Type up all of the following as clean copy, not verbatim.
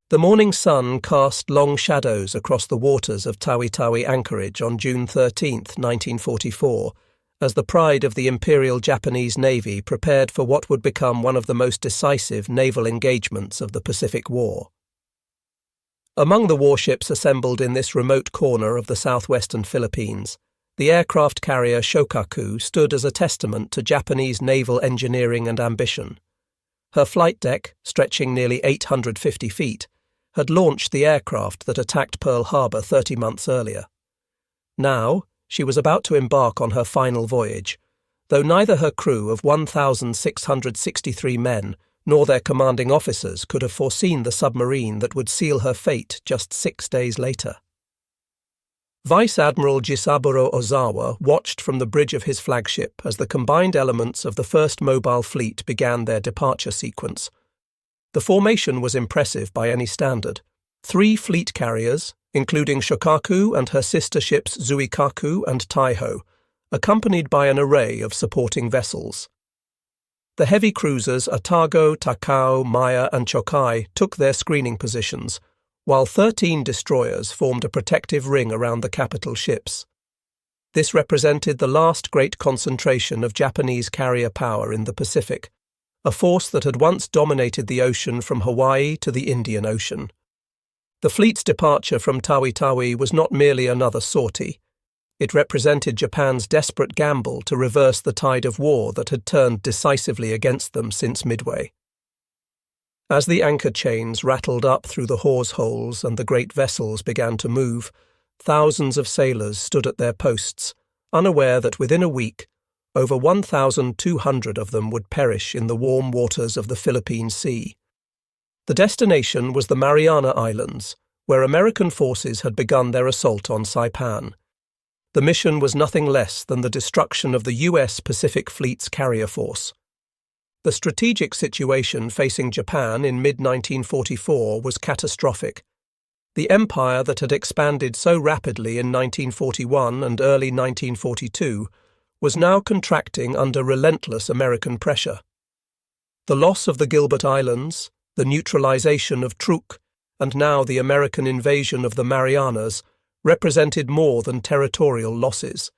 The morning sun cast long shadows across the waters of Tawi-Tawi anchorage on June 13, 1944, as the pride of the Imperial Japanese Navy prepared for what would become one of the most decisive naval engagements of the Pacific War. Among the warships assembled in this remote corner of the southwestern Philippines, the aircraft carrier Shōkaku stood as a testament to Japanese naval engineering and ambition. Her flight deck, stretching nearly 850 feet, had launched the aircraft that attacked Pearl Harbor 30 months earlier. Now, she was about to embark on her final voyage, though neither her crew of 1,663 men nor their commanding officers could have foreseen the submarine that would seal her fate just 6 days later. Vice Admiral Jisaburo Ozawa watched from the bridge of his flagship as the combined elements of the first mobile fleet began their departure sequence. The formation was impressive by any standard. 3 fleet carriers, including Shokaku and her sister ships Zuikaku and Taiho, accompanied by an array of supporting vessels. The heavy cruisers Atago, Takao, Maya and Chokai took their screening positions, while 13 destroyers formed a protective ring around the capital ships. This represented the last great concentration of Japanese carrier power in the Pacific, a force that had once dominated the ocean from Hawaii to the Indian Ocean. The fleet's departure from Tawi-Tawi was not merely another sortie. It represented Japan's desperate gamble to reverse the tide of war that had turned decisively against them since Midway. As the anchor chains rattled up through the hawse holes and the great vessels began to move, thousands of sailors stood at their posts, unaware that within a week, over 1,200 of them would perish in the warm waters of the Philippine Sea. The destination was the Mariana Islands, where American forces had begun their assault on Saipan. The mission was nothing less than the destruction of the U.S. Pacific Fleet's carrier force. The strategic situation facing Japan in mid-1944 was catastrophic. The empire that had expanded so rapidly in 1941 and early 1942 was now contracting under relentless American pressure. The loss of the Gilbert Islands, the neutralization of Truk, and now the American invasion of the Marianas represented more than territorial losses.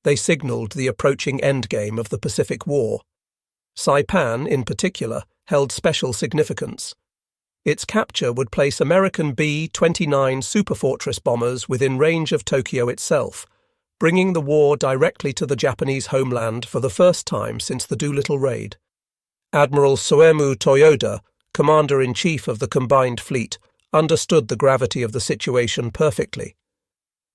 They signaled the approaching endgame of the Pacific War. Saipan, in particular, held special significance. Its capture would place American B-29 Superfortress bombers within range of Tokyo itself, bringing the war directly to the Japanese homeland for the first time since the Doolittle Raid. Admiral Soemu Toyoda, Commander-in-Chief of the combined fleet, understood the gravity of the situation perfectly.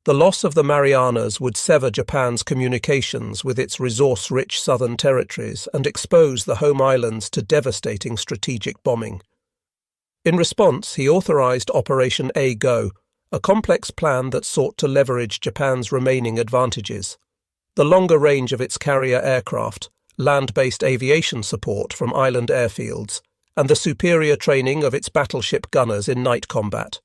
The loss of the Marianas would sever Japan's communications with its resource-rich southern territories and expose the home islands to devastating strategic bombing. In response, he authorized Operation A-Go, a complex plan that sought to leverage Japan's remaining advantages. The longer range of its carrier aircraft, land-based aviation support from island airfields, and the superior training of its battleship gunners in night combat.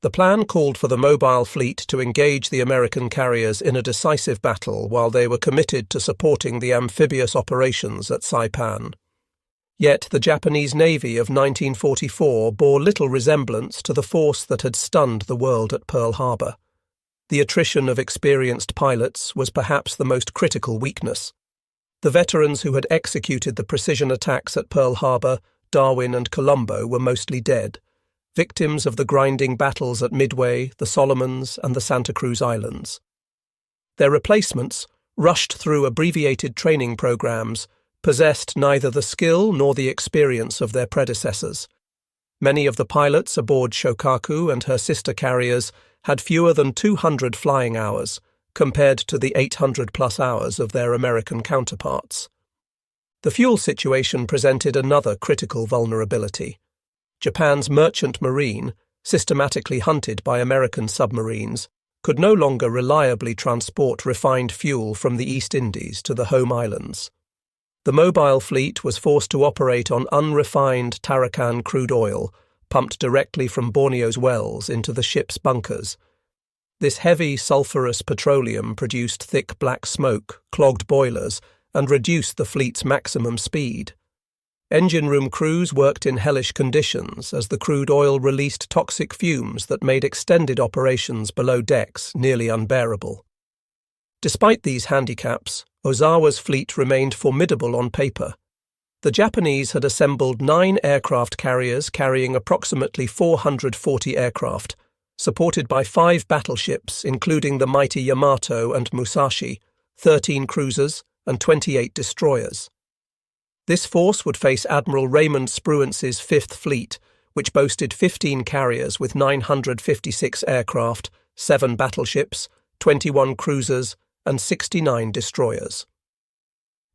The plan called for the mobile fleet to engage the American carriers in a decisive battle while they were committed to supporting the amphibious operations at Saipan. Yet the Japanese Navy of 1944 bore little resemblance to the force that had stunned the world at Pearl Harbor. The attrition of experienced pilots was perhaps the most critical weakness. The veterans who had executed the precision attacks at Pearl Harbor, Darwin and Colombo were mostly dead, victims of the grinding battles at Midway, the Solomons, and the Santa Cruz Islands. Their replacements, rushed through abbreviated training programs, possessed neither the skill nor the experience of their predecessors. Many of the pilots aboard Shōkaku and her sister carriers had fewer than 200 flying hours, compared to the 800-plus hours of their American counterparts. The fuel situation presented another critical vulnerability. Japan's merchant marine, systematically hunted by American submarines, could no longer reliably transport refined fuel from the East Indies to the home islands. The mobile fleet was forced to operate on unrefined Tarakan crude oil, pumped directly from Borneo's wells into the ship's bunkers. This heavy, sulphurous petroleum produced thick black smoke, clogged boilers, and reduced the fleet's maximum speed. Engine room crews worked in hellish conditions as the crude oil released toxic fumes that made extended operations below decks nearly unbearable. Despite these handicaps, Ozawa's fleet remained formidable on paper. The Japanese had assembled 9 aircraft carriers carrying approximately 440 aircraft, supported by 5 battleships including the mighty Yamato and Musashi, 13 cruisers, and 28 destroyers. This force would face Admiral Raymond Spruance's Fifth Fleet, which boasted 15 carriers with 956 aircraft, 7 battleships, 21 cruisers, and 69 destroyers.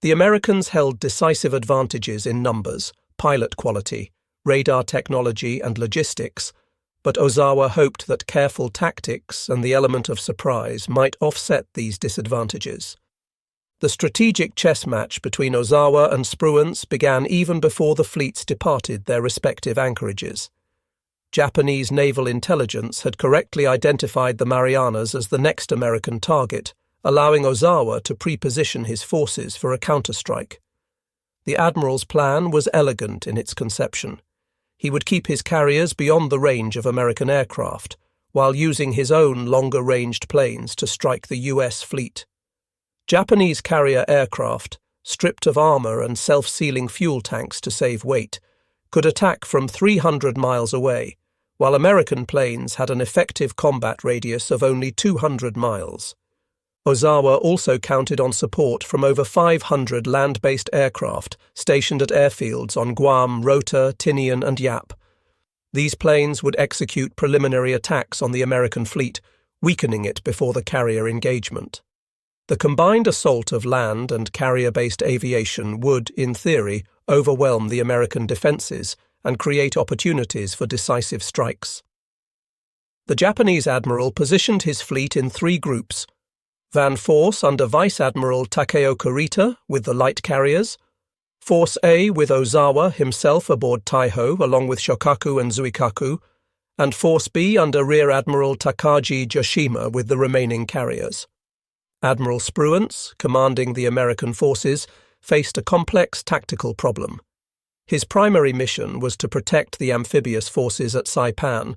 The Americans held decisive advantages in numbers, pilot quality, radar technology, and logistics, but Ozawa hoped that careful tactics and the element of surprise might offset these disadvantages. The strategic chess match between Ozawa and Spruance began even before the fleets departed their respective anchorages. Japanese naval intelligence had correctly identified the Marianas as the next American target, allowing Ozawa to pre-position his forces for a counterstrike. The admiral's plan was elegant in its conception. He would keep his carriers beyond the range of American aircraft, while using his own longer-ranged planes to strike the U.S. fleet. Japanese carrier aircraft, stripped of armor and self-sealing fuel tanks to save weight, could attack from 300 miles away, while American planes had an effective combat radius of only 200 miles. Ozawa also counted on support from over 500 land-based aircraft stationed at airfields on Guam, Rota, Tinian, and Yap. These planes would execute preliminary attacks on the American fleet, weakening it before the carrier engagement. The combined assault of land and carrier-based aviation would, in theory, overwhelm the American defenses and create opportunities for decisive strikes. The Japanese admiral positioned his fleet in 3 groups: Van Force under Vice Admiral Takeo Kurita with the light carriers, Force A with Ozawa himself aboard Taiho along with Shokaku and Zuikaku, and Force B under Rear Admiral Takagi Joshima with the remaining carriers. Admiral Spruance, commanding the American forces, faced a complex tactical problem. His primary mission was to protect the amphibious forces at Saipan,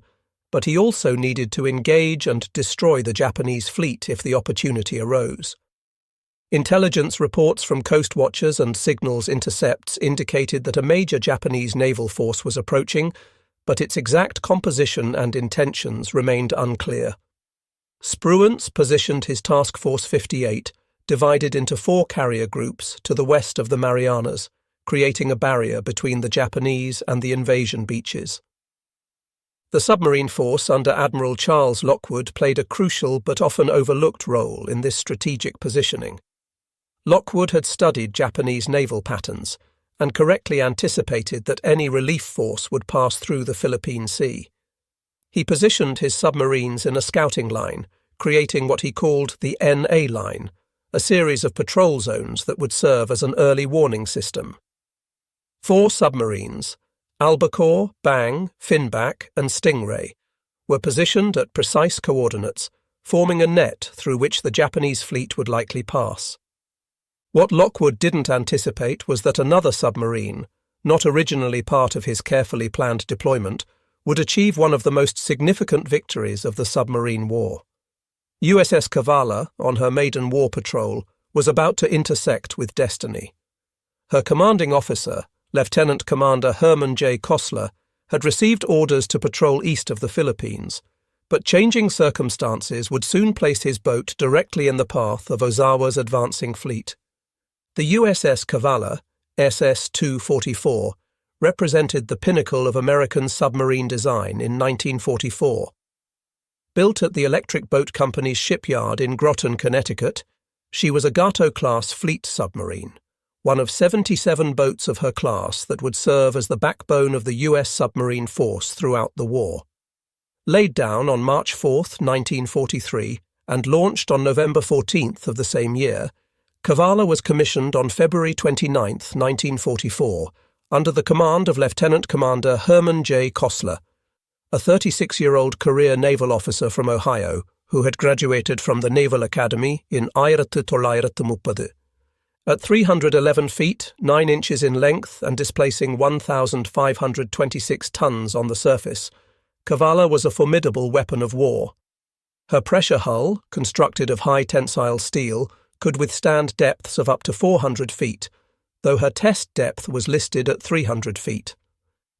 but he also needed to engage and destroy the Japanese fleet if the opportunity arose. Intelligence reports from coast watchers and signals intercepts indicated that a major Japanese naval force was approaching, but its exact composition and intentions remained unclear. Spruance positioned his Task Force 58, divided into 4 carrier groups, to the west of the Marianas, creating a barrier between the Japanese and the invasion beaches. The submarine force under Admiral Charles Lockwood played a crucial but often overlooked role in this strategic positioning. Lockwood had studied Japanese naval patterns and correctly anticipated that any relief force would pass through the Philippine Sea. He positioned his submarines in a scouting line, creating what he called the NA line, a series of patrol zones that would serve as an early warning system. 4 submarines, Albacore, Bang, Finback, and Stingray, were positioned at precise coordinates, forming a net through which the Japanese fleet would likely pass. What Lockwood didn't anticipate was that another submarine, not originally part of his carefully planned deployment, would achieve one of the most significant victories of the submarine war. USS Cavalla, on her maiden war patrol, was about to intersect with destiny. Her commanding officer, Lieutenant Commander Herman Kossler, had received orders to patrol east of the Philippines, but changing circumstances would soon place his boat directly in the path of Ozawa's advancing fleet. The USS Cavalla, SS-244, represented the pinnacle of American submarine design in 1944. Built at the Electric Boat Company's shipyard in Groton, Connecticut, she was a Gato-class fleet submarine, one of 77 boats of her class that would serve as the backbone of the U.S. submarine force throughout the war. Laid down on March 4, 1943, and launched on November 14 of the same year, Cavalla was commissioned on February 29, 1944, under the command of Lieutenant Commander Herman Kossler, a 36-year-old career naval officer from Ohio who had graduated from the Naval Academy in 1930. At 311 feet, 9 inches in length and displacing 1,526 tons on the surface, Cavalla was a formidable weapon of war. Her pressure hull, constructed of high tensile steel, could withstand depths of up to 400 feet, though her test depth was listed at 300 feet.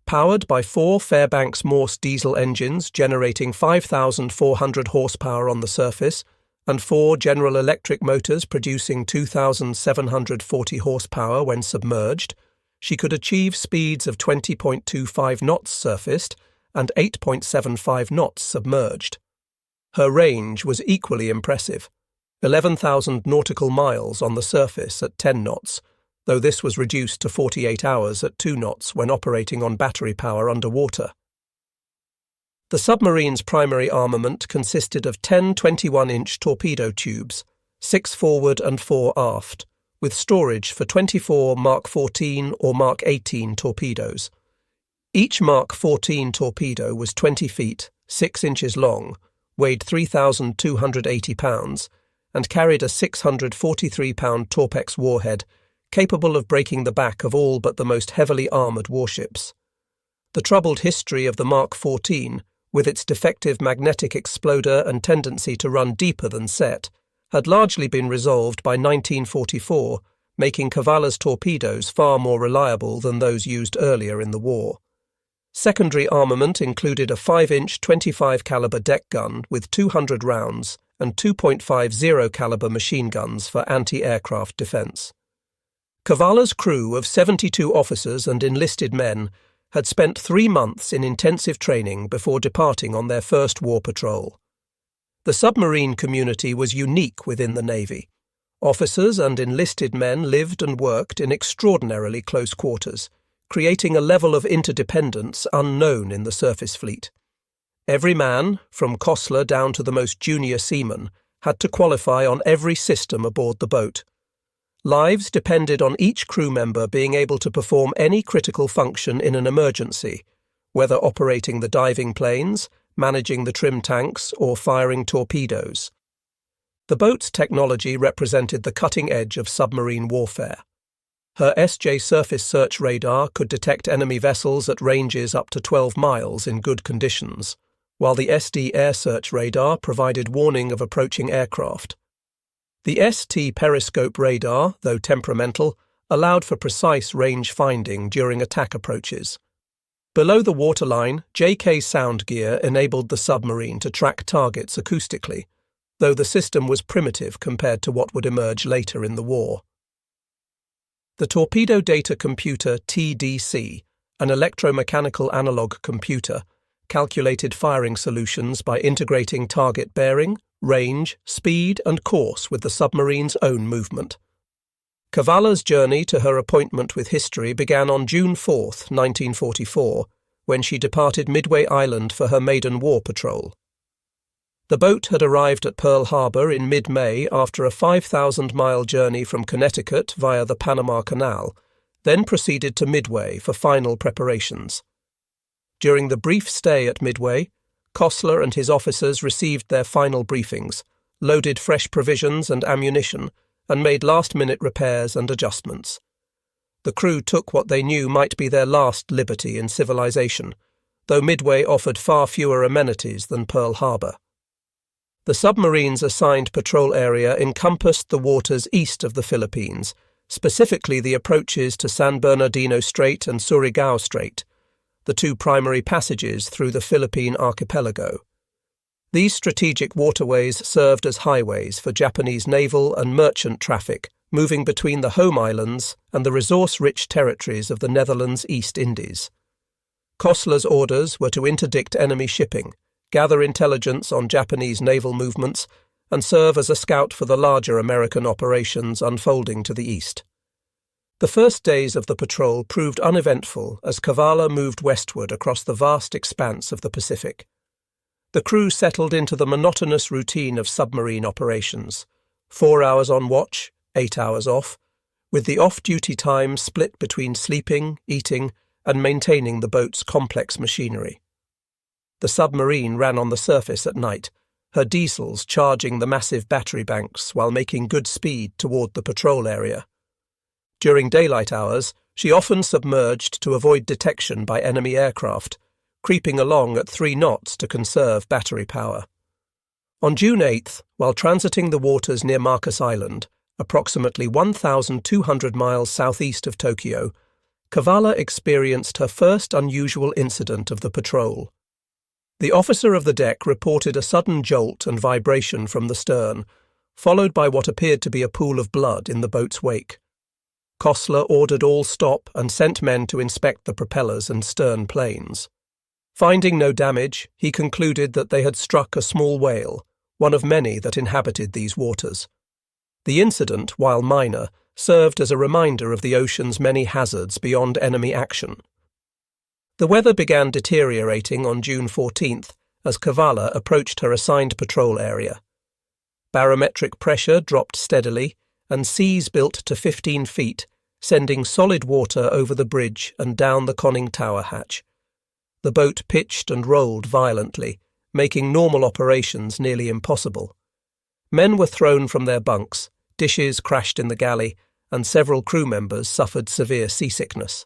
Powered by 4 Fairbanks Morse diesel engines generating 5,400 horsepower on the surface, and 4 General Electric motors producing 2,740 horsepower when submerged, she could achieve speeds of 20.25 knots surfaced and 8.75 knots submerged. Her range was equally impressive, 11,000 nautical miles on the surface at 10 knots, though this was reduced to 48 hours at 2 knots when operating on battery power underwater. The submarine's primary armament consisted of 10 21-inch torpedo tubes, 6 forward and 4 aft, with storage for 24 Mark 14 or Mark 18 torpedoes. Each Mark 14 torpedo was 20 feet, 6 inches long, weighed 3,280 pounds, and carried a 643-pound Torpex warhead capable of breaking the back of all but the most heavily armoured warships. The troubled history of the Mark 14, with its defective magnetic exploder and tendency to run deeper than set, had largely been resolved by 1944, making Cavalla's torpedoes far more reliable than those used earlier in the war. Secondary armament included a 5-inch 25 caliber deck gun with 200 rounds and 2.50 caliber machine guns for anti-aircraft defence. Cavalla's crew of 72 officers and enlisted men had spent 3 months in intensive training before departing on their first war patrol. The submarine community was unique within the Navy. Officers and enlisted men lived and worked in extraordinarily close quarters, creating a level of interdependence unknown in the surface fleet. Every man, from Kossler down to the most junior seaman, had to qualify on every system aboard the boat. Lives depended on each crew member being able to perform any critical function in an emergency, whether operating the diving planes, managing the trim tanks, or firing torpedoes. The boat's technology represented the cutting edge of submarine warfare. Her SJ surface search radar could detect enemy vessels at ranges up to 12 miles in good conditions, while the SD air search radar provided warning of approaching aircraft. The ST periscope radar, though temperamental, allowed for precise range finding during attack approaches. Below the waterline, JK sound gear enabled the submarine to track targets acoustically, though the system was primitive compared to what would emerge later in the war. The Torpedo Data Computer TDC, an electromechanical analog computer, calculated firing solutions by integrating target bearing, range, speed, and course with the submarine's own movement. Cavalla's journey to her appointment with history began on June 4, 1944, when she departed Midway Island for her maiden war patrol. The boat had arrived at Pearl Harbor in mid-May after a 5,000-mile journey from Connecticut via the Panama Canal, then proceeded to Midway for final preparations. During the brief stay at Midway, Kossler and his officers received their final briefings, loaded fresh provisions and ammunition, and made last-minute repairs and adjustments. The crew took what they knew might be their last liberty in civilization, though Midway offered far fewer amenities than Pearl Harbor. The submarine's assigned patrol area encompassed the waters east of the Philippines, specifically the approaches to San Bernardino Strait and Surigao Strait, the 2 primary passages through the Philippine archipelago. These strategic waterways served as highways for Japanese naval and merchant traffic moving between the home islands and the resource-rich territories of the Netherlands East Indies. Kossler's orders were to interdict enemy shipping, gather intelligence on Japanese naval movements, and serve as a scout for the larger American operations unfolding to the east. The first days of the patrol proved uneventful as Cavalla moved westward across the vast expanse of the Pacific. The crew settled into the monotonous routine of submarine operations, 4 hours on watch, 8 hours off, with the off-duty time split between sleeping, eating, and maintaining the boat's complex machinery. The submarine ran on the surface at night, her diesels charging the massive battery banks while making good speed toward the patrol area. During daylight hours, she often submerged to avoid detection by enemy aircraft, creeping along at 3 knots to conserve battery power. On June 8th, while transiting the waters near Marcus Island, approximately 1,200 miles southeast of Tokyo, Cavalla experienced her first unusual incident of the patrol. The officer of the deck reported a sudden jolt and vibration from the stern, followed by what appeared to be a pool of blood in the boat's wake. Kossler ordered all stop and sent men to inspect the propellers and stern planes. Finding no damage, he concluded that they had struck a small whale, one of many that inhabited these waters. The incident, while minor, served as a reminder of the ocean's many hazards beyond enemy action. The weather began deteriorating on June 14th as Cavalla approached her assigned patrol area. Barometric pressure dropped steadily, and seas built to 15 feet, sending solid water over the bridge and down the conning tower hatch. The boat pitched and rolled violently, making normal operations nearly impossible. Men were thrown from their bunks, dishes crashed in the galley, and several crew members suffered severe seasickness.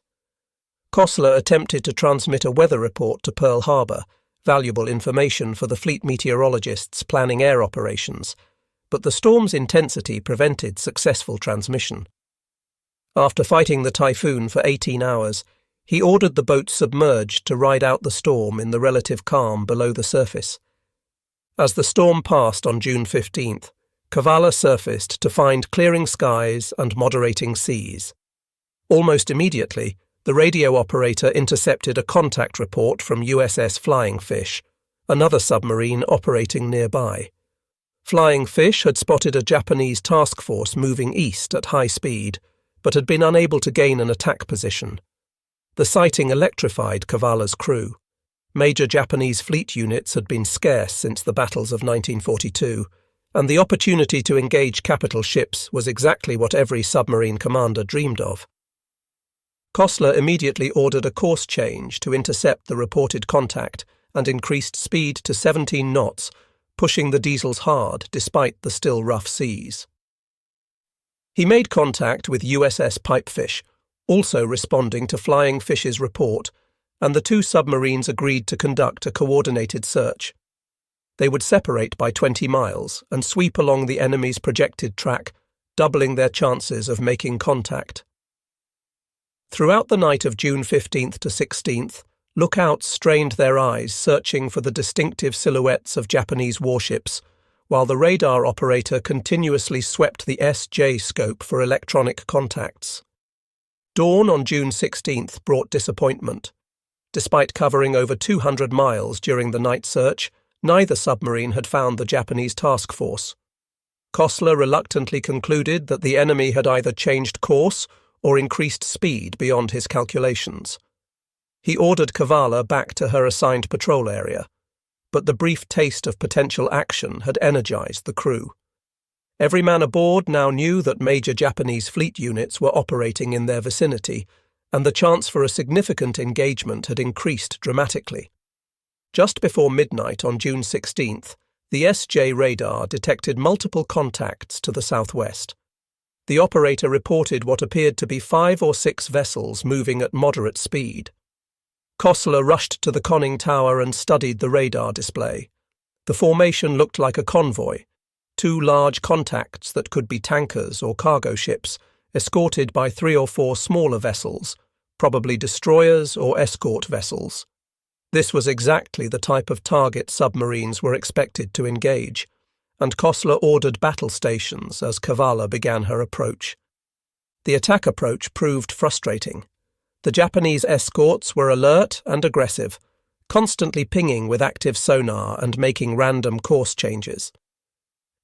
Kossler attempted to transmit a weather report to Pearl Harbor, valuable information for the fleet meteorologists planning air operations, but the storm's intensity prevented successful transmission. After fighting the typhoon for 18 hours, he ordered the boat submerged to ride out the storm in the relative calm below the surface. As the storm passed on June 15th, Cavalla surfaced to find clearing skies and moderating seas. Almost immediately, the radio operator intercepted a contact report from USS Flying Fish, another submarine operating nearby. Flying Fish had spotted a Japanese task force moving east at high speed, but had been unable to gain an attack position. The sighting electrified Cavalla's crew. Major Japanese fleet units had been scarce since the battles of 1942, and the opportunity to engage capital ships was exactly what every submarine commander dreamed of. Kossler immediately ordered a course change to intercept the reported contact and increased speed to 17 knots, pushing the diesels hard despite the still rough seas. He made contact with USS Pipefish, also responding to Flying Fish's report, and the 2 submarines agreed to conduct a coordinated search. They would separate by 20 miles and sweep along the enemy's projected track, doubling their chances of making contact. Throughout the night of June 15th to 16th, lookouts strained their eyes searching for the distinctive silhouettes of Japanese warships, while the radar operator continuously swept the SJ scope for electronic contacts. Dawn on June 16th brought disappointment. Despite covering over 200 miles during the night search, neither submarine had found the Japanese task force. Kossler reluctantly concluded that the enemy had either changed course or increased speed beyond his calculations. He ordered Cavalla back to her assigned patrol area, but the brief taste of potential action had energized the crew. Every man aboard now knew that major Japanese fleet units were operating in their vicinity, and the chance for a significant engagement had increased dramatically. Just before midnight on June 16th, the SJ radar detected multiple contacts to the southwest. The operator reported what appeared to be 5 or 6 vessels moving at moderate speed. Kossler rushed to the conning tower and studied the radar display. The formation looked like a convoy, 2 large contacts that could be tankers or cargo ships, escorted by 3 or 4 smaller vessels, probably destroyers or escort vessels. This was exactly the type of target submarines were expected to engage, and Kossler ordered battle stations as Cavalla began her approach. The attack approach proved frustrating. The Japanese escorts were alert and aggressive, constantly pinging with active sonar and making random course changes.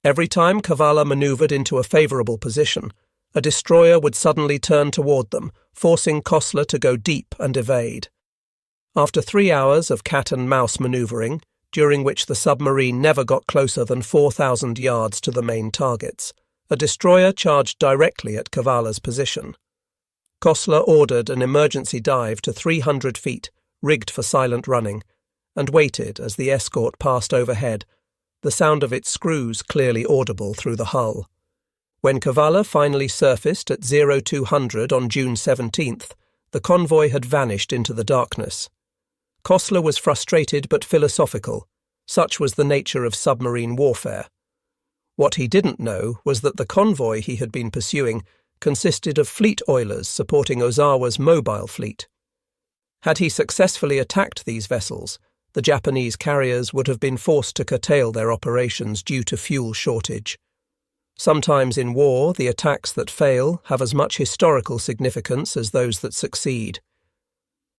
Every time Cavalla maneuvered into a favorable position, a destroyer would suddenly turn toward them, forcing Kossler to go deep and evade. After 3 hours of cat-and-mouse maneuvering, during which the submarine never got closer than 4,000 yards to the main targets, a destroyer charged directly at Cavalla's position. Kossler ordered an emergency dive to 300 feet, rigged for silent running, and waited as the escort passed overhead, the sound of its screws clearly audible through the hull. When Cavalla finally surfaced at 0200 on June 17th, the convoy had vanished into the darkness. Kossler was frustrated but philosophical. Such was the nature of submarine warfare. What he didn't know was that the convoy he had been pursuing consisted of fleet oilers supporting Ozawa's mobile fleet. Had he successfully attacked these vessels, the Japanese carriers would have been forced to curtail their operations due to fuel shortage. Sometimes in war, the attacks that fail have as much historical significance as those that succeed.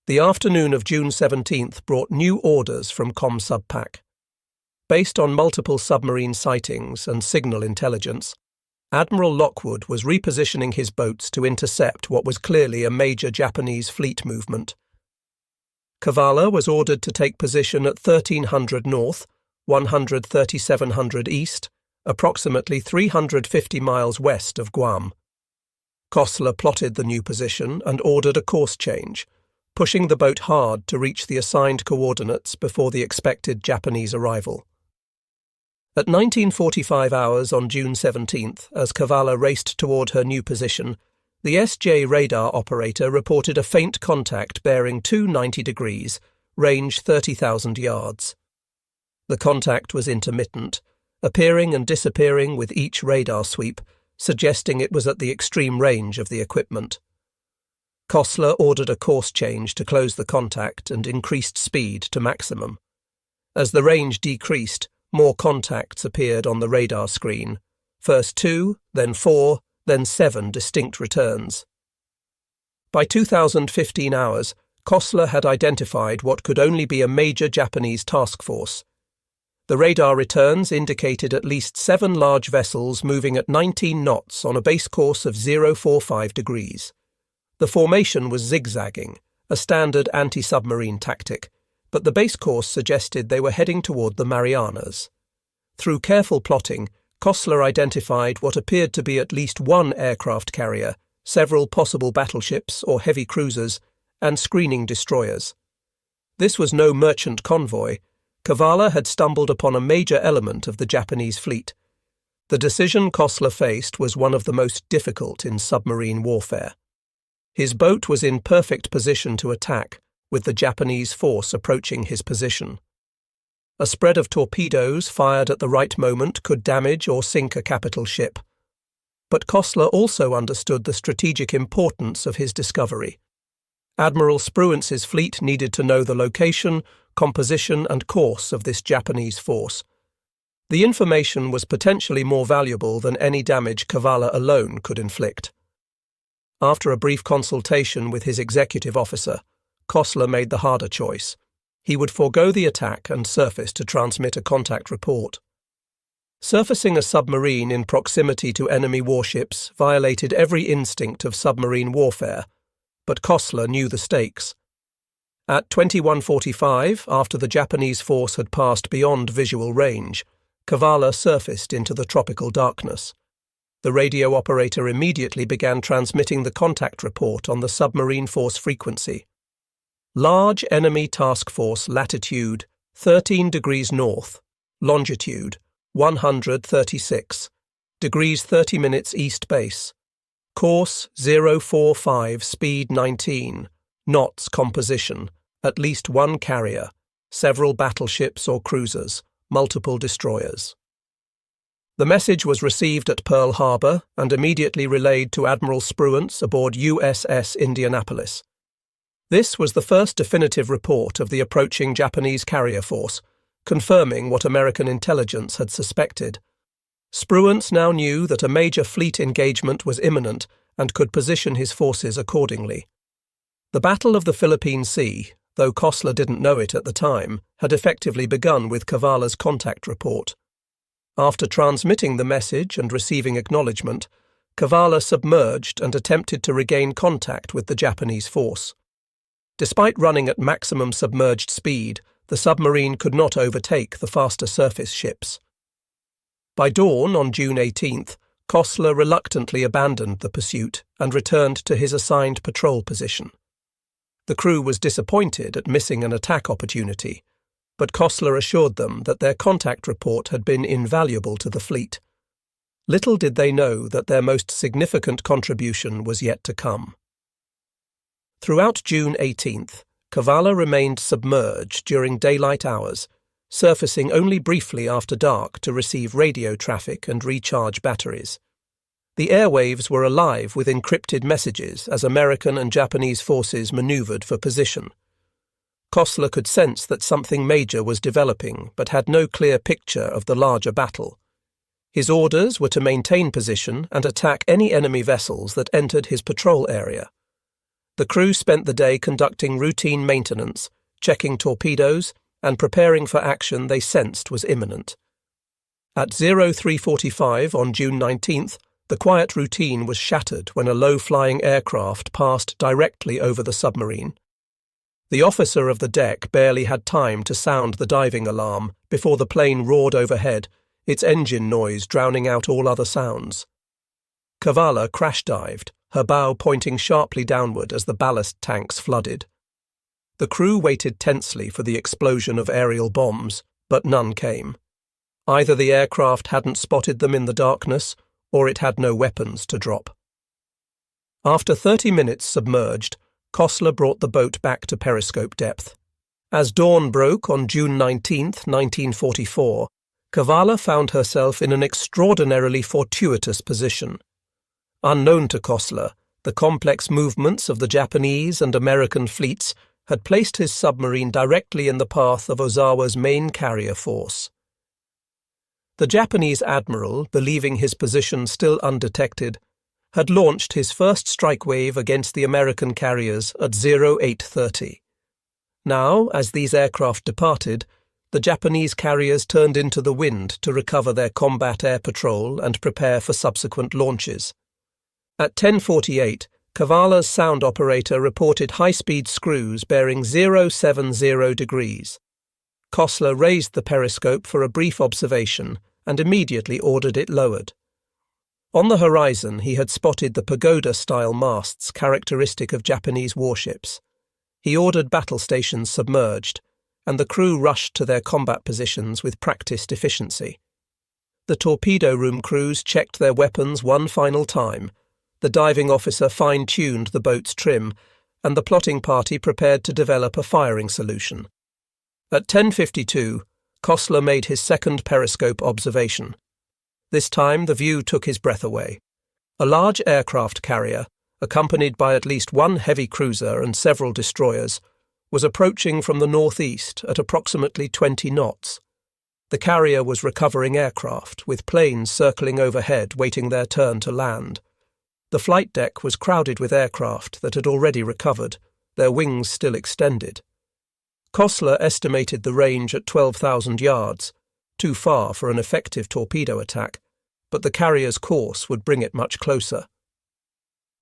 The afternoon of June 17th brought new orders from ComSubPac. Based on multiple submarine sightings and signal intelligence, Admiral Lockwood was repositioning his boats to intercept what was clearly a major Japanese fleet movement. Cavalla was ordered to take position at 1300 north, 13700 east, approximately 350 miles west of Guam. Kossler plotted the new position and ordered a course change, pushing the boat hard to reach the assigned coordinates before the expected Japanese arrival. At 19:45 hours on June 17th, as Cavalla raced toward her new position, the SJ radar operator reported a faint contact bearing 290 degrees, range 30,000 yards. The contact was intermittent, appearing and disappearing with each radar sweep, suggesting it was at the extreme range of the equipment. Kossler ordered a course change to close the contact and increased speed to maximum. As the range decreased, more contacts appeared on the radar screen. First 2, then 4, then 7 distinct returns. By 2015 hours, Kossler had identified what could only be a major Japanese task force. The radar returns indicated at least 7 large vessels moving at 19 knots on a base course of 045 degrees. The formation was zigzagging, a standard anti-submarine tactic, but the base course suggested they were heading toward the Marianas. Through careful plotting, Kossler identified what appeared to be at least one aircraft carrier, several possible battleships or heavy cruisers, and screening destroyers. This was no merchant convoy. Cavalla had stumbled upon a major element of the Japanese fleet. The decision Kossler faced was one of the most difficult in submarine warfare. His boat was in perfect position to attack, with the Japanese force approaching his position. A spread of torpedoes fired at the right moment could damage or sink a capital ship. But Kossler also understood the strategic importance of his discovery. Admiral Spruance's fleet needed to know the location, composition and course of this Japanese force. The information was potentially more valuable than any damage Cavalla alone could inflict. After a brief consultation with his executive officer, Kossler made the harder choice. He would forego the attack and surface to transmit a contact report. Surfacing a submarine in proximity to enemy warships violated every instinct of submarine warfare, but Kossler knew the stakes. At 21:45, after the Japanese force had passed beyond visual range, Cavalla surfaced into the tropical darkness. The radio operator immediately began transmitting the contact report on the submarine force frequency. Large enemy task force latitude 13 degrees north, longitude 136, degrees 30 minutes east base, course 045, speed 19, knots composition, at least one carrier, several battleships or cruisers, multiple destroyers. The message was received at Pearl Harbor and immediately relayed to Admiral Spruance aboard USS Indianapolis. This was the first definitive report of the approaching Japanese carrier force, confirming what American intelligence had suspected. Spruance now knew that a major fleet engagement was imminent and could position his forces accordingly. The Battle of the Philippine Sea, though Kossler didn't know it at the time, had effectively begun with Cavalla's contact report. After transmitting the message and receiving acknowledgement, Cavalla submerged and attempted to regain contact with the Japanese force. Despite running at maximum submerged speed, the submarine could not overtake the faster surface ships. By dawn on June 18th, Kossler reluctantly abandoned the pursuit and returned to his assigned patrol position. The crew was disappointed at missing an attack opportunity, but Kossler assured them that their contact report had been invaluable to the fleet. Little did they know that their most significant contribution was yet to come. Throughout June 18th, Cavalla remained submerged during daylight hours, surfacing only briefly after dark to receive radio traffic and recharge batteries. The airwaves were alive with encrypted messages as American and Japanese forces maneuvered for position. Kossler could sense that something major was developing, but had no clear picture of the larger battle. His orders were to maintain position and attack any enemy vessels that entered his patrol area. The crew spent the day conducting routine maintenance, checking torpedoes, and preparing for action they sensed was imminent. At 03:45 on June 19th, the quiet routine was shattered when a low-flying aircraft passed directly over the submarine. The officer of the deck barely had time to sound the diving alarm before the plane roared overhead, its engine noise drowning out all other sounds. Cavalla crash-dived, her bow pointing sharply downward as the ballast tanks flooded. The crew waited tensely for the explosion of aerial bombs, but none came. Either the aircraft hadn't spotted them in the darkness, or it had no weapons to drop. After 30 minutes submerged, Kossler brought the boat back to periscope depth. As dawn broke on June 19, 1944, Cavalla found herself in an extraordinarily fortuitous position. Unknown to Kossler, the complex movements of the Japanese and American fleets had placed his submarine directly in the path of Ozawa's main carrier force. The Japanese admiral, believing his position still undetected, had launched his first strike wave against the American carriers at 08:30. Now, as these aircraft departed, the Japanese carriers turned into the wind to recover their combat air patrol and prepare for subsequent launches. At 10:48, Cavalla's sound operator reported high-speed screws bearing 070 degrees. Kossler raised the periscope for a brief observation and immediately ordered it lowered. On the horizon he had spotted the pagoda-style masts characteristic of Japanese warships. He ordered battle stations submerged, and the crew rushed to their combat positions with practiced efficiency. The torpedo room crews checked their weapons one final time, the diving officer fine-tuned the boat's trim, and the plotting party prepared to develop a firing solution. At 10:52, Kossler made his second periscope observation. This time the view took his breath away. A large aircraft carrier, accompanied by at least one heavy cruiser and several destroyers, was approaching from the northeast at approximately 20 knots. The carrier was recovering aircraft, with planes circling overhead waiting their turn to land. The flight deck was crowded with aircraft that had already recovered, their wings still extended. Kossler estimated the range at 12,000 yards, too far for an effective torpedo attack, but the carrier's course would bring it much closer.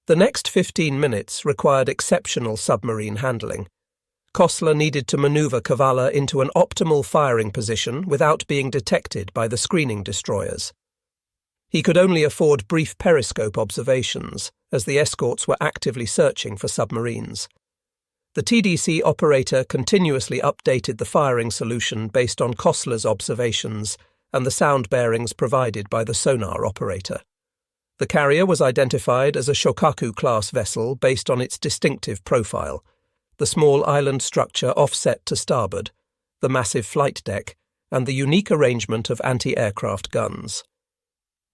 The next 15 minutes required exceptional submarine handling. Kossler needed to maneuver Cavalla into an optimal firing position without being detected by the screening destroyers. He could only afford brief periscope observations, as the escorts were actively searching for submarines. The TDC operator continuously updated the firing solution based on Kossler's observations and the sound bearings provided by the sonar operator. The carrier was identified as a Shōkaku-class vessel based on its distinctive profile, the small island structure offset to starboard, the massive flight deck, and the unique arrangement of anti-aircraft guns.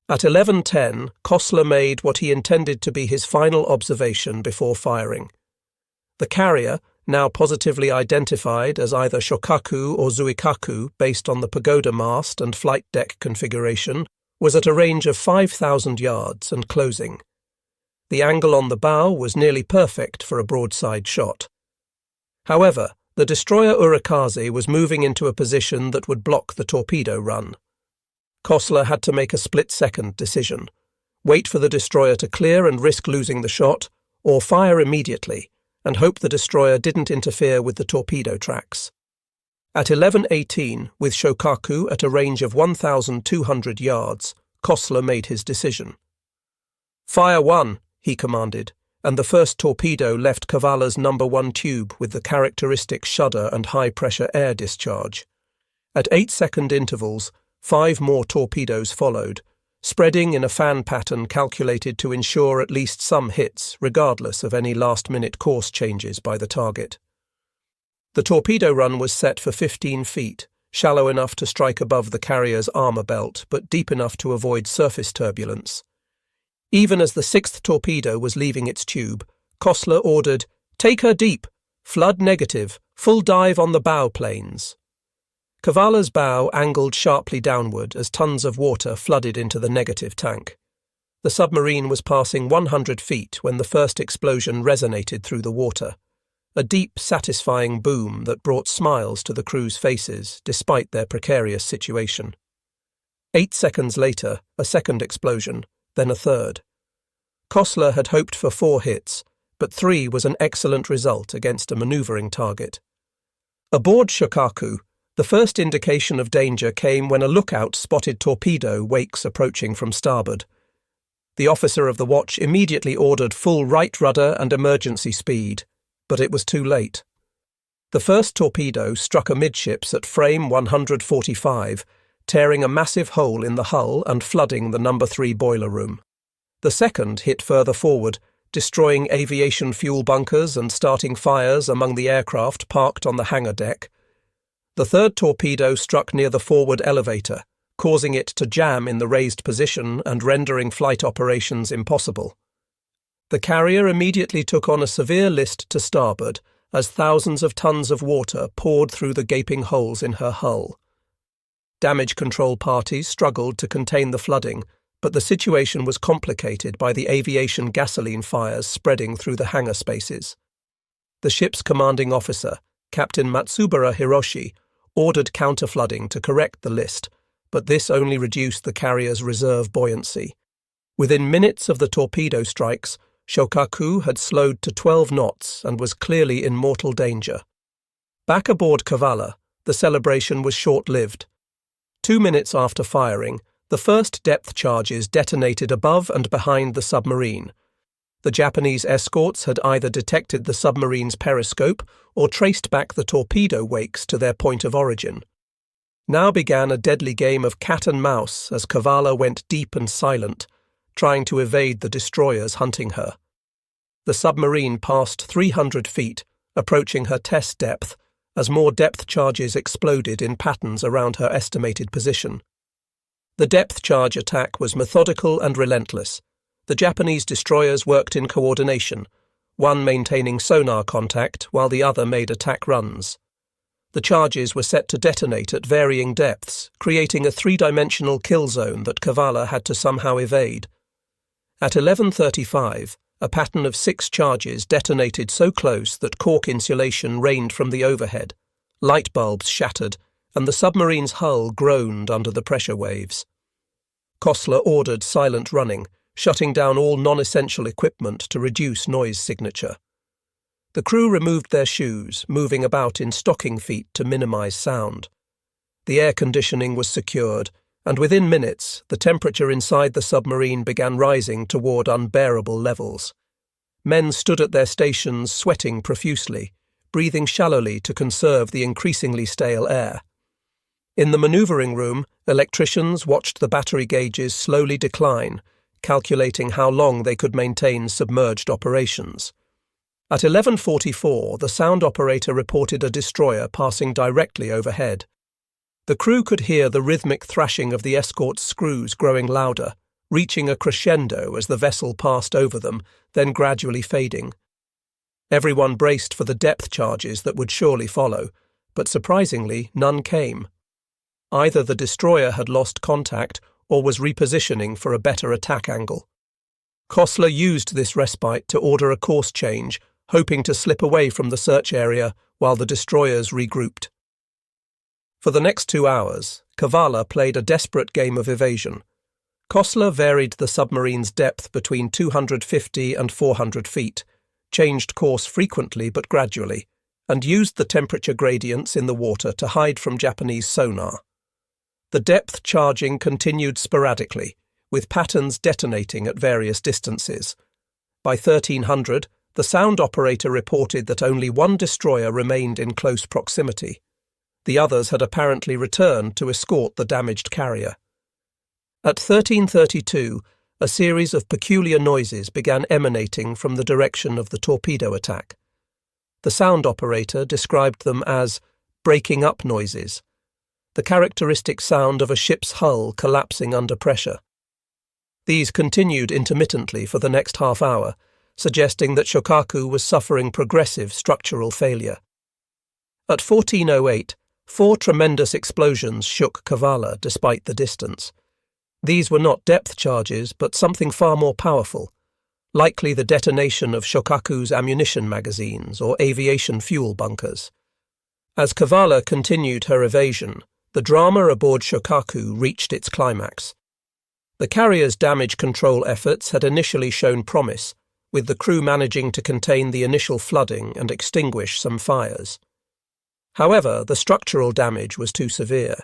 At 11:10, Kossler made what he intended to be his final observation before firing. The carrier, now positively identified as either Shōkaku or Zuikaku based on the pagoda mast and flight deck configuration, was at a range of 5,000 yards and closing. The angle on the bow was nearly perfect for a broadside shot. However, the destroyer Urikaze was moving into a position that would block the torpedo run. Kossler had to make a split-second decision: wait for the destroyer to clear and risk losing the shot, or fire immediately and hope the destroyer didn't interfere with the torpedo tracks. At 11:18, with Shōkaku at a range of 1,200 yards, Kossler made his decision. "Fire one," he commanded, and the first torpedo left Cavalla's number 1 tube with the characteristic shudder and high-pressure air discharge. At 8-second intervals, 5 more torpedoes followed, spreading in a fan pattern calculated to ensure at least some hits, regardless of any last-minute course changes by the target. The torpedo run was set for 15 feet, shallow enough to strike above the carrier's armour belt, but deep enough to avoid surface turbulence. Even as the sixth torpedo was leaving its tube, Kossler ordered, "Take her deep, flood negative, full dive on the bow planes." Cavalla's bow angled sharply downward as tons of water flooded into the negative tank. The submarine was passing 100 feet when the first explosion resonated through the water, a deep, satisfying boom that brought smiles to the crew's faces despite their precarious situation. 8 seconds later, a second explosion, then a third. Kossler had hoped for 4 hits, but 3 was an excellent result against a manoeuvring target. Aboard Shōkaku, the first indication of danger came when a lookout spotted torpedo wakes approaching from starboard. The officer of the watch immediately ordered full right rudder and emergency speed, but it was too late. The first torpedo struck amidships at frame 145, tearing a massive hole in the hull and flooding the No. 3 boiler room. The second hit further forward, destroying aviation fuel bunkers and starting fires among the aircraft parked on the hangar deck. The third torpedo struck near the forward elevator, causing it to jam in the raised position and rendering flight operations impossible. The carrier immediately took on a severe list to starboard as thousands of tons of water poured through the gaping holes in her hull. Damage control parties struggled to contain the flooding, but the situation was complicated by the aviation gasoline fires spreading through the hangar spaces. The ship's commanding officer, Captain Matsubara Hiroshi, ordered counterflooding to correct the list, but this only reduced the carrier's reserve buoyancy. Within minutes of the torpedo strikes, Shōkaku had slowed to 12 knots and was clearly in mortal danger. Back aboard Cavalla, the celebration was short-lived. 2 minutes after firing, the first depth charges detonated above and behind the submarine. The Japanese escorts had either detected the submarine's periscope or traced back the torpedo wakes to their point of origin. Now began a deadly game of cat and mouse as Cavalla went deep and silent, trying to evade the destroyers hunting her. The submarine passed 300 feet, approaching her test depth, as more depth charges exploded in patterns around her estimated position. The depth charge attack was methodical and relentless. The Japanese destroyers worked in coordination, one maintaining sonar contact while the other made attack runs. The charges were set to detonate at varying depths, creating a 3-dimensional kill zone that Cavalla had to somehow evade. At 11:35, a pattern of 6 charges detonated so close that cork insulation rained from the overhead, light bulbs shattered, and the submarine's hull groaned under the pressure waves. Kossler ordered silent running, shutting down all non-essential equipment to reduce noise signature. The crew removed their shoes, moving about in stocking feet to minimize sound. The air conditioning was secured, and within minutes, the temperature inside the submarine began rising toward unbearable levels. Men stood at their stations sweating profusely, breathing shallowly to conserve the increasingly stale air. In the manoeuvring room, electricians watched the battery gauges slowly decline, calculating how long they could maintain submerged operations. At 11:44, the sound operator reported a destroyer passing directly overhead. The crew could hear the rhythmic thrashing of the escort's screws growing louder, reaching a crescendo as the vessel passed over them, then gradually fading. Everyone braced for the depth charges that would surely follow, but surprisingly, none came. Either the destroyer had lost contact or was repositioning for a better attack angle. Kossler used this respite to order a course change, hoping to slip away from the search area while the destroyers regrouped. For the next 2 hours, Cavalla played a desperate game of evasion. Kossler varied the submarine's depth between 250 and 400 feet, changed course frequently but gradually, and used the temperature gradients in the water to hide from Japanese sonar. The depth charging continued sporadically, with patterns detonating at various distances. By 1300, the sound operator reported that only 1 destroyer remained in close proximity. The others had apparently returned to escort the damaged carrier. At 13:32, a series of peculiar noises began emanating from the direction of the torpedo attack. The sound operator described them as breaking up noises, the characteristic sound of a ship's hull collapsing under pressure. These continued intermittently for the next half hour, suggesting that Shōkaku was suffering progressive structural failure. At 14:08, 4 tremendous explosions shook Cavalla despite the distance. These were not depth charges, but something far more powerful, likely the detonation of Shōkaku's ammunition magazines or aviation fuel bunkers. As Cavalla continued her evasion, the drama aboard Shōkaku reached its climax. The carrier's damage control efforts had initially shown promise, with the crew managing to contain the initial flooding and extinguish some fires. However, the structural damage was too severe.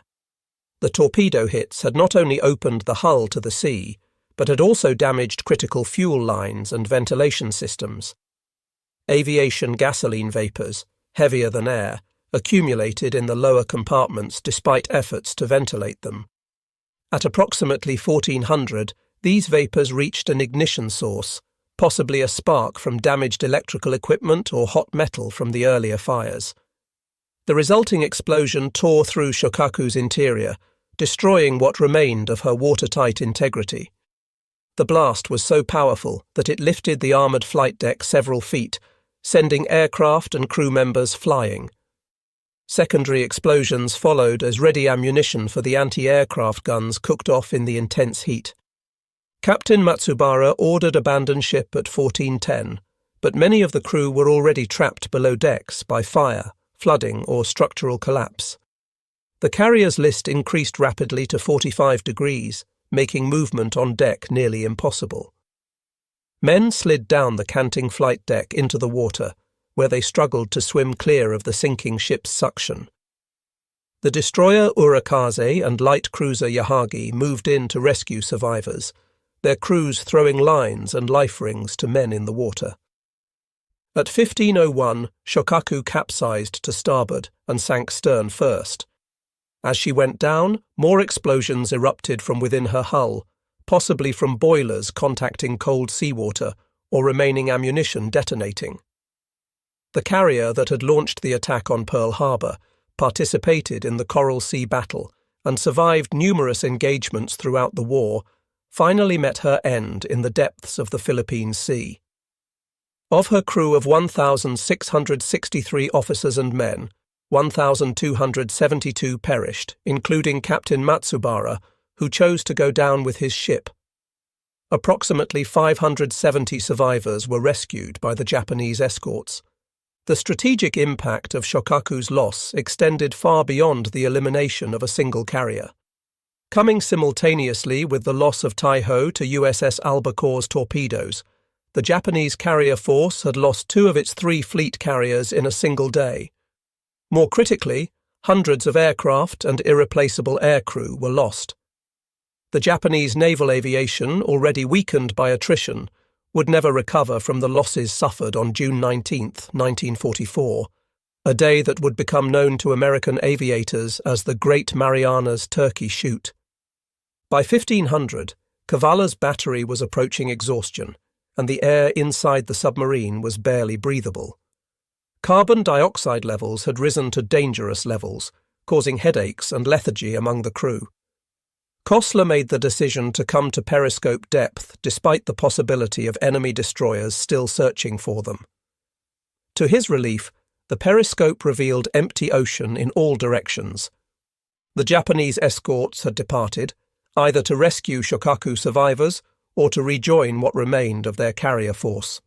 The torpedo hits had not only opened the hull to the sea, but had also damaged critical fuel lines and ventilation systems. Aviation gasoline vapours, heavier than air, accumulated in the lower compartments despite efforts to ventilate them. At approximately 1400, these vapours reached an ignition source, possibly a spark from damaged electrical equipment or hot metal from the earlier fires. The resulting explosion tore through Shōkaku's interior, destroying what remained of her watertight integrity. The blast was so powerful that it lifted the armoured flight deck several feet, sending aircraft and crew members flying. Secondary explosions followed as ready ammunition for the anti-aircraft guns cooked off in the intense heat. Captain Matsubara ordered abandon ship at 14:10, but many of the crew were already trapped below decks by fire, flooding or structural collapse. The carrier's list increased rapidly to 45 degrees, making movement on deck nearly impossible. Men slid down the canting flight deck into the water, where they struggled to swim clear of the sinking ship's suction. The destroyer Urakaze and light cruiser Yahagi moved in to rescue survivors, their crews throwing lines and life rings to men in the water. At 15:01, Shōkaku capsized to starboard and sank stern first. As she went down, more explosions erupted from within her hull, possibly from boilers contacting cold seawater or remaining ammunition detonating. The carrier that had launched the attack on Pearl Harbor participated in the Coral Sea battle and survived numerous engagements throughout the war, finally met her end in the depths of the Philippine Sea. Of her crew of 1,663 officers and men, 1,272 perished, including Captain Matsubara, who chose to go down with his ship. Approximately 570 survivors were rescued by the Japanese escorts. The strategic impact of Shōkaku's loss extended far beyond the elimination of a single carrier. Coming simultaneously with the loss of Taiho to USS Albacore's torpedoes, the Japanese carrier force had lost 2 of its 3 fleet carriers in a single day. More critically, hundreds of aircraft and irreplaceable aircrew were lost. The Japanese naval aviation, already weakened by attrition, would never recover from the losses suffered on June 19, 1944, a day that would become known to American aviators as the Great Marianas Turkey Shoot. By 1500, Cavalla's battery was approaching exhaustion, and the air inside the submarine was barely breathable. Carbon dioxide levels had risen to dangerous levels, causing headaches and lethargy among the crew. Kossler made the decision to come to periscope depth despite the possibility of enemy destroyers still searching for them. To his relief, the periscope revealed empty ocean in all directions. The Japanese escorts had departed, either to rescue Shōkaku survivors or to rejoin what remained of their carrier force.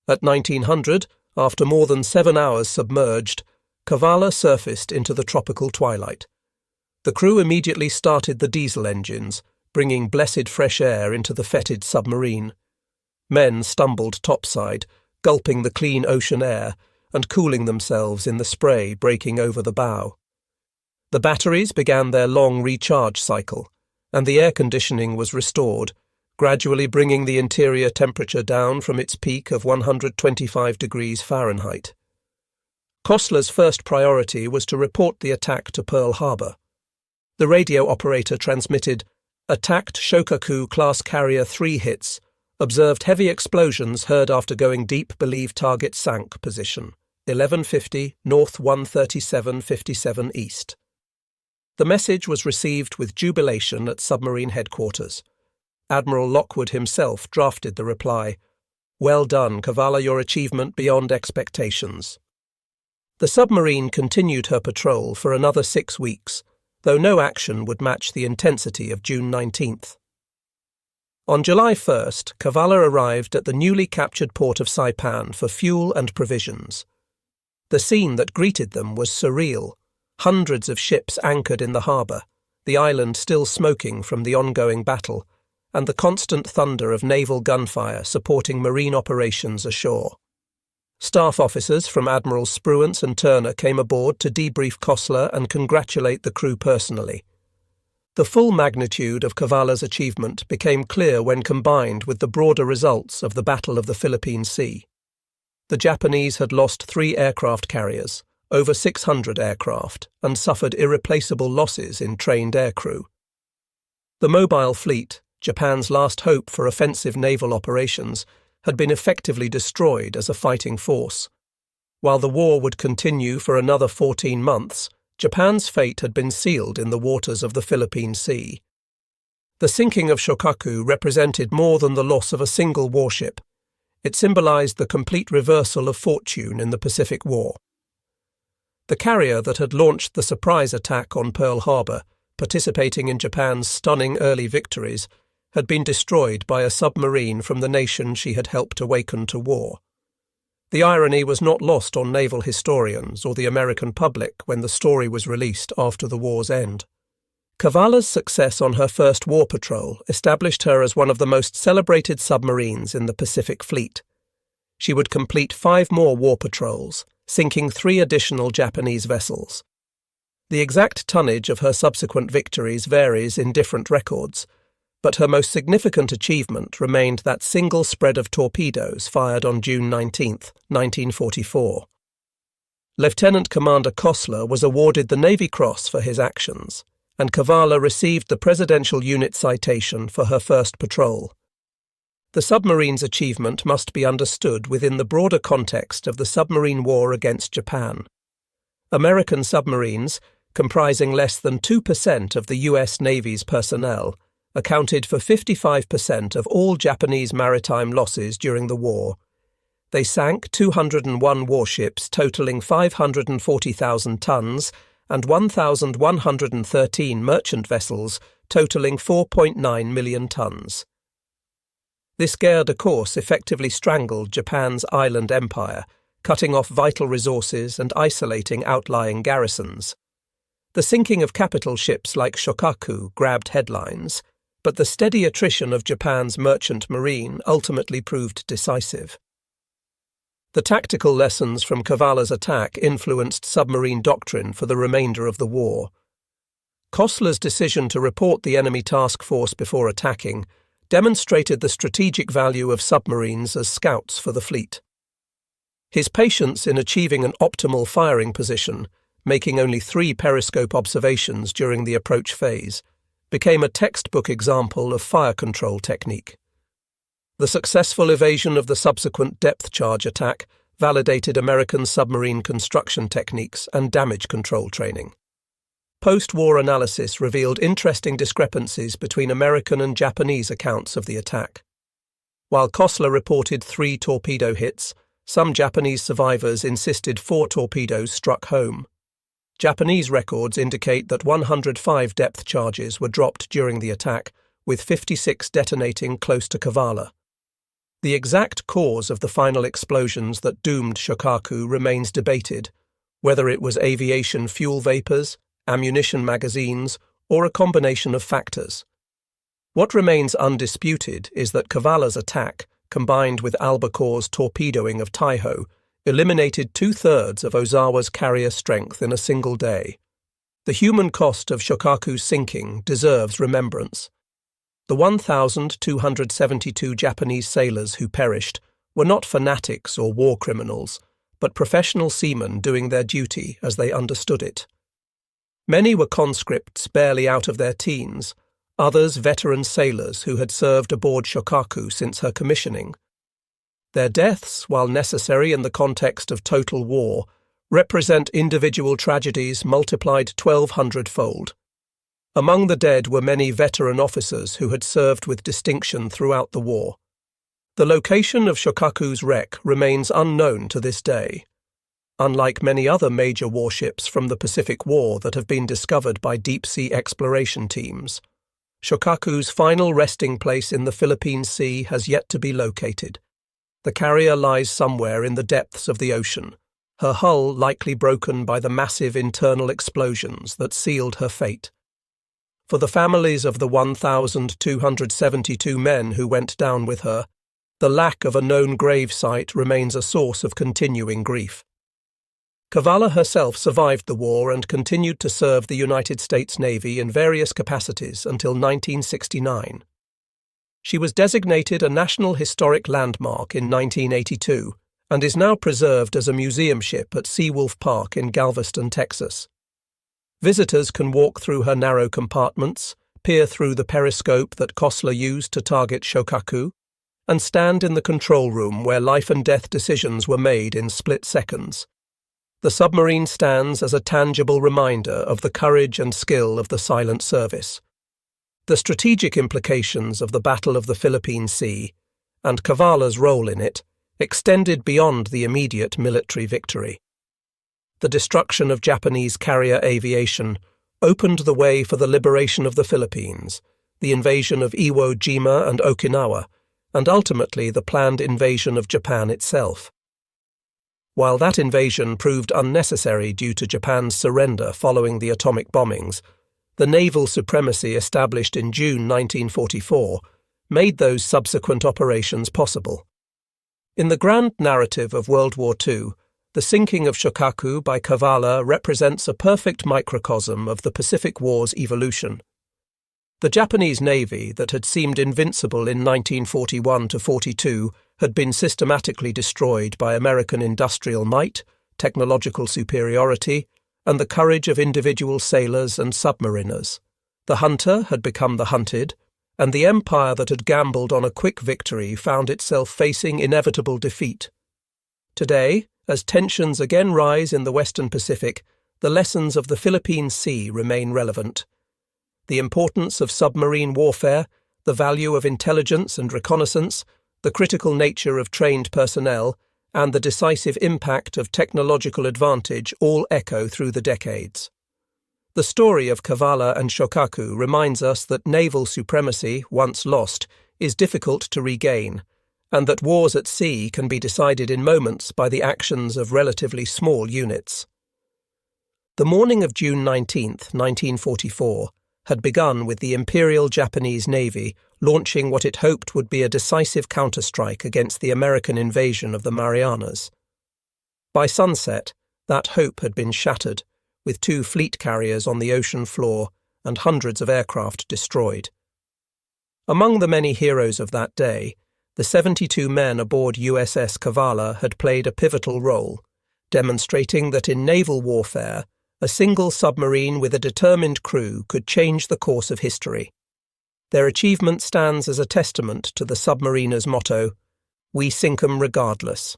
At 1900, after more than 7 hours submerged, Cavalla surfaced into the tropical twilight. The crew immediately started the diesel engines, bringing blessed fresh air into the fetid submarine. Men stumbled topside, gulping the clean ocean air and cooling themselves in the spray breaking over the bow. The batteries began their long recharge cycle, and the air conditioning was restored, gradually bringing the interior temperature down from its peak of 125 degrees Fahrenheit. Kossler's first priority was to report the attack to Pearl Harbor. The radio operator transmitted, attacked Shokaku class carrier 3 hits, observed heavy explosions heard after going deep, believe target SANK position, 1150 North 13757 East. The message was received with jubilation at submarine headquarters. Admiral Lockwood himself drafted the reply, "Well done, Cavalla, your achievement beyond expectations." The submarine continued her patrol for another 6 weeks, though no action would match the intensity of June 19th. On July 1st, Cavalla arrived at the newly captured port of Saipan for fuel and provisions. The scene that greeted them was surreal. Hundreds of ships anchored in the harbour, the island still smoking from the ongoing battle, and the constant thunder of naval gunfire supporting marine operations ashore. Staff officers from Admirals Spruance and Turner came aboard to debrief Kossler and congratulate the crew personally. The full magnitude of Cavalla's achievement became clear when combined with the broader results of the Battle of the Philippine Sea. The Japanese had lost 3 aircraft carriers, over 600 aircraft, and suffered irreplaceable losses in trained aircrew. The mobile fleet, Japan's last hope for offensive naval operations, had been effectively destroyed as a fighting force. While the war would continue for another 14 months, Japan's fate had been sealed in the waters of the Philippine Sea. The sinking of Shōkaku represented more than the loss of a single warship. It symbolized the complete reversal of fortune in the Pacific War. The carrier that had launched the surprise attack on Pearl Harbor, participating in Japan's stunning early victories, had been destroyed by a submarine from the nation she had helped awaken to war. The irony was not lost on naval historians or the American public when the story was released after the war's end. Cavalla's success on her first war patrol established her as one of the most celebrated submarines in the Pacific Fleet. She would complete 5 more war patrols, sinking 3 additional Japanese vessels. The exact tonnage of her subsequent victories varies in different records, but her most significant achievement remained that single spread of torpedoes fired on June 19, 1944. Lieutenant Commander Kossler was awarded the Navy Cross for his actions, and Cavalla received the Presidential Unit Citation for her first patrol. The submarine's achievement must be understood within the broader context of the submarine war against Japan. American submarines, comprising less than 2% of the U.S. Navy's personnel, accounted for 55% of all Japanese maritime losses during the war. They sank 201 warships totaling 540,000 tons and 1,113 merchant vessels totaling 4.9 million tons. This guerre de course effectively strangled Japan's island empire, cutting off vital resources and isolating outlying garrisons. The sinking of capital ships like Shōkaku grabbed headlines, but the steady attrition of Japan's merchant marine ultimately proved decisive. The tactical lessons from Cavalla's attack influenced submarine doctrine for the remainder of the war. Kossler's decision to report the enemy task force before attacking demonstrated the strategic value of submarines as scouts for the fleet. His patience in achieving an optimal firing position, making only 3 periscope observations during the approach phase, became a textbook example of fire control technique. The successful evasion of the subsequent depth charge attack validated American submarine construction techniques and damage control training. Post-war analysis revealed interesting discrepancies between American and Japanese accounts of the attack. While Kossler reported 3 torpedo hits, some Japanese survivors insisted 4 torpedoes struck home. Japanese records indicate that 105 depth charges were dropped during the attack, with 56 detonating close to Cavalla. The exact cause of the final explosions that doomed Shōkaku remains debated, whether it was aviation fuel vapors, ammunition magazines, or a combination of factors. What remains undisputed is that Cavalla's attack, combined with Albacore's torpedoing of Taiho, eliminated 2/3 of Ozawa's carrier strength in a single day. The human cost of Shōkaku's sinking deserves remembrance. The 1,272 Japanese sailors who perished were not fanatics or war criminals, but professional seamen doing their duty as they understood it. Many were conscripts barely out of their teens, others veteran sailors who had served aboard Shokaku since her commissioning. Their deaths, while necessary in the context of total war, represent individual tragedies multiplied 1,200-fold. Among the dead were many veteran officers who had served with distinction throughout the war. The location of Shōkaku's wreck remains unknown to this day. Unlike many other major warships from the Pacific War that have been discovered by deep-sea exploration teams, Shōkaku's final resting place in the Philippine Sea has yet to be located. The carrier lies somewhere in the depths of the ocean, her hull likely broken by the massive internal explosions that sealed her fate. For the families of the 1,272 men who went down with her, the lack of a known grave site remains a source of continuing grief. Cavalla herself survived the war and continued to serve the United States Navy in various capacities until 1969. She was designated a National Historic Landmark in 1982 and is now preserved as a museum ship at Seawolf Park in Galveston, Texas. Visitors can walk through her narrow compartments, peer through the periscope that Kossler used to target Shōkaku, and stand in the control room where life-and-death decisions were made in split seconds. The submarine stands as a tangible reminder of the courage and skill of the silent service. The strategic implications of the Battle of the Philippine Sea, and Cavalla's role in it, extended beyond the immediate military victory. The destruction of Japanese carrier aviation opened the way for the liberation of the Philippines, the invasion of Iwo Jima and Okinawa, and ultimately the planned invasion of Japan itself. While that invasion proved unnecessary due to Japan's surrender following the atomic bombings, the naval supremacy established in June 1944 made those subsequent operations possible. In the grand narrative of World War II, the sinking of Shōkaku by Cavalla represents a perfect microcosm of the Pacific War's evolution. The Japanese Navy, that had seemed invincible in 1941–42, had been systematically destroyed by American industrial might, technological superiority, and the courage of individual sailors and submariners. The hunter had become the hunted, and the empire that had gambled on a quick victory found itself facing inevitable defeat. Today, as tensions again rise in the Western Pacific, the lessons of the Philippine Sea remain relevant. The importance of submarine warfare, the value of intelligence and reconnaissance, the critical nature of trained personnel, and the decisive impact of technological advantage all echo through the decades. The story of Cavalla and Shōkaku reminds us that naval supremacy, once lost, is difficult to regain, and that wars at sea can be decided in moments by the actions of relatively small units. The morning of June 19, 1944, had begun with the Imperial Japanese Navy launching what it hoped would be a decisive counterstrike against the American invasion of the Marianas. By sunset, that hope had been shattered, with 2 fleet carriers on the ocean floor and hundreds of aircraft destroyed. Among the many heroes of that day, the 72 men aboard USS Cavalla had played a pivotal role, demonstrating that in naval warfare, a single submarine with a determined crew could change the course of history. Their achievement stands as a testament to the submariner's motto, "We sink 'em regardless."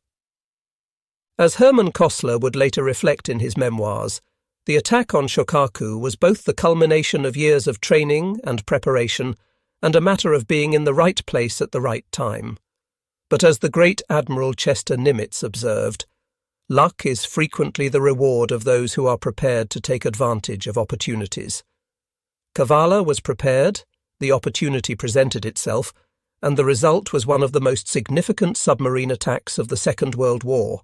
As Herman Kossler would later reflect in his memoirs, the attack on Shōkaku was both the culmination of years of training and preparation and a matter of being in the right place at the right time. But as the great Admiral Chester Nimitz observed, luck is frequently the reward of those who are prepared to take advantage of opportunities. Cavalla was prepared, the opportunity presented itself, and the result was one of the most significant submarine attacks of the Second World War.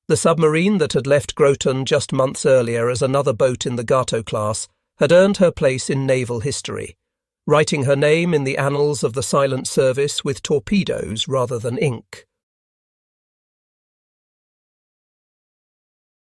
The submarine that had left Groton just months earlier as another boat in the Gato class had earned her place in naval history, writing her name in the annals of the silent service with torpedoes rather than ink.